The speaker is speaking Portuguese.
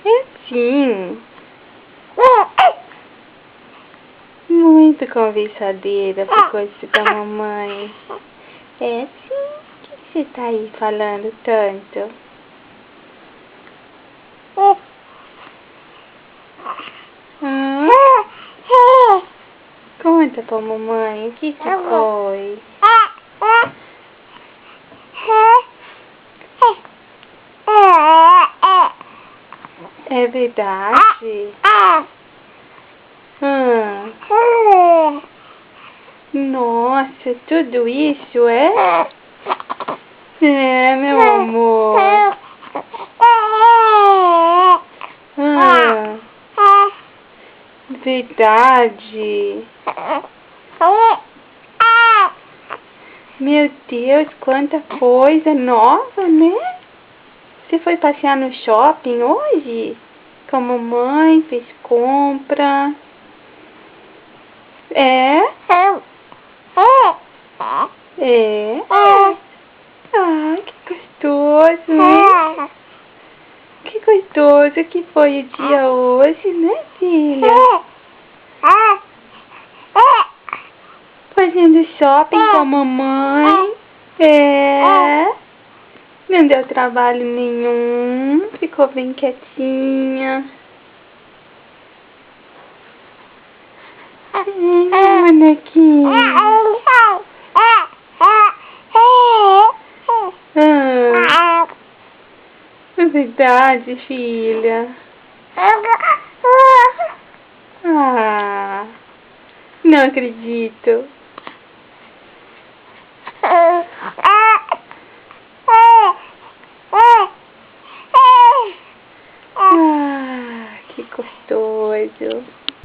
É sim. Muito conversadeira, ficou isso com a mamãe. É sim. O que você tá aí falando tanto? Conta pra mamãe, o que foi? É verdade? Nossa, tudo isso é? É, meu amor. Verdade. Meu Deus, quanta coisa nova, né? Você foi passear no shopping hoje? Com a mamãe, fez compra. É? É? Ah, que gostoso, hein? Que gostoso que foi o dia hoje, né, filha? Fazendo shopping com a mamãe. É? Não deu trabalho nenhum. Ficou bem quietinha. Bonequinha. É verdade, filha. Ah, não acredito. Ah, que gostoso.